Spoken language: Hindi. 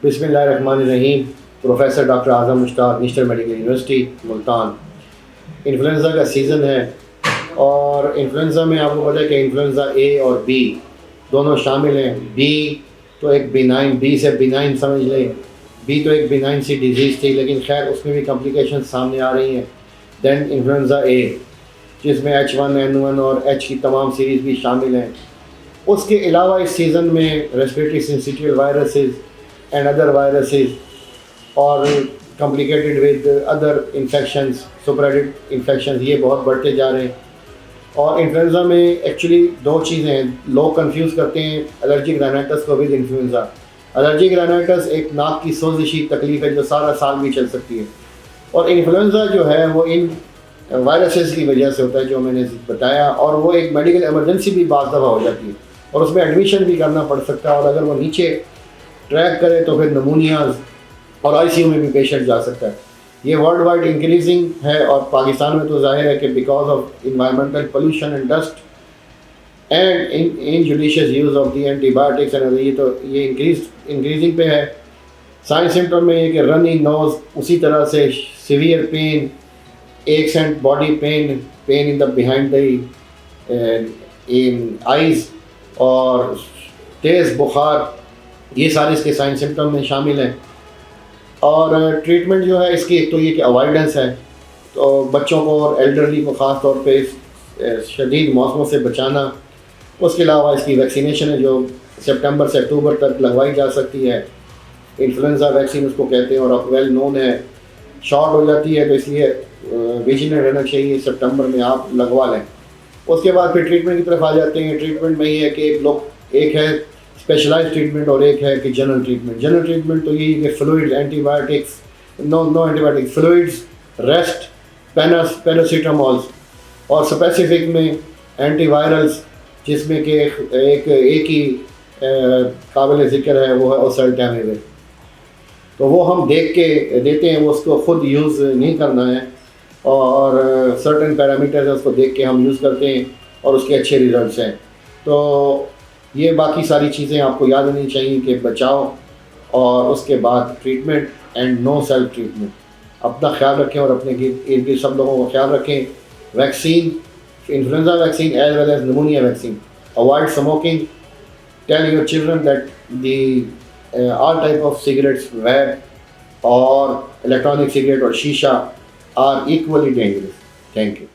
बिस्मिल्लाहिर्रहमानिर्रहीम। Professor doctor Azam Mushtaq, national medical university Multan. Influenza का सीज़न है और इन्फ्लुएंज़ा में आपको पता है कि इन्फ्लुएंज़ा ए और बी दोनों शामिल हैं। बी तो एक बिनाइन, बी से बिनाइन समझ लें, बी तो एक बिनाइन सी डिजीज़ थी, लेकिन खैर उसमें भी कॉम्प्लिकेशन सामने आ रही हैं। दैन इन्फ्लुएंज़ा ए जिसमें H1N1 और H की तमाम सीरीज़ भी शामिल हैं। उसके अलावा इस सीज़न में respiratory syncytial viruses and other viruses और complicated with other infections, suppurated infections, ये बहुत बढ़ते जा रहे हैं। और इन्फ्लुएंज़ा में एक्चुअली दो चीज़ें हैं, लोग कंफ्यूज करते हैं एलर्जिक राइनाइटिस को विद इन्फ्लुएंज़ा। एलर्जिक राइनाइटिस एक नाक की सोजिशी तकलीफ़ है जो सारा साल भी चल सकती है, और इन्फ्लुएंज़ा जो है वो इन वायरसेस की वजह से होता है जो मैंने बताया, और वो एक मेडिकल इमरजेंसी भी बाज़ दफ़ा हो जाती है और उसमें एडमिशन भी करना पड़ सकता है, और अगर वो नीचे ट्रैक करे तो फिर नमूनियाज और आईसीयू में भी पेशेंट जा सकता है। ये वर्ल्ड वाइड इंक्रीजिंग है, और पाकिस्तान में तो जाहिर है कि because of environmental pollution and dust and injudicious use of the antibiotics and ये इंक्रीजिंग पे है। साइन सिम्टम में ये कि रनी नोज, उसी तरह से severe pain, x and body pain, pain in the behind the in eyes और तेज़ बुखार, ये सारे इसके साइन सिम्टम में शामिल हैं। और ट्रीटमेंट जो है इसकी, एक तो ये कि अवॉइडेंस है, तो बच्चों को और एल्डरली को ख़ास तौर पे शदीद मौसमों से बचाना। उसके अलावा इसकी वैक्सीनेशन है जो सितंबर से अक्टूबर तक लगवाई जा सकती है। इन्फ्लुएंज़ा वैक्सीन उसको कहते हैं और अब वेल नोन है, शॉर्ट हो जाती है, तो इसलिए विजिलेंट रहना चाहिए, सितंबर में आप लगवा लें। उसके बाद फिर ट्रीटमेंट की तरफ आ जाते हैं। ट्रीटमेंट में ये है कि एक है स्पेशलाइज्ड ट्रीटमेंट और एक है कि जनरल ट्रीटमेंट। जनरल ट्रीटमेंट तो यही है कि fluids, antibiotics, no antibiotics, fluids, rest, paracetamols, और स्पेसिफिक में एंटीवायरल्स जिसमें कि एक ही काबिल ज़िक्र है, वो है ओसेल्टामिविर। तो वो हम देख के देते हैं, वो उसको ख़ुद यूज़ नहीं करना है, और सर्टेन पैरामीटर्स उसको देख के हम यूज़ करते हैं और उसके अच्छे रिजल्ट्स हैं। तो ये बाकी सारी चीज़ें आपको याद होनी चाहिए कि बचाओ और उसके बाद treatment and no self treatment. अपना ख्याल रखें और अपने इर्द गिर्द सब लोगों का ख्याल रखें। Vaccine, influenza vaccine as well as pneumonia vaccine. Avoid smoking. Tell your children that the all type of cigarettes, vape और इलेक्ट्रॉनिक सिगरेट और शीशा are equally dangerous. Thank you.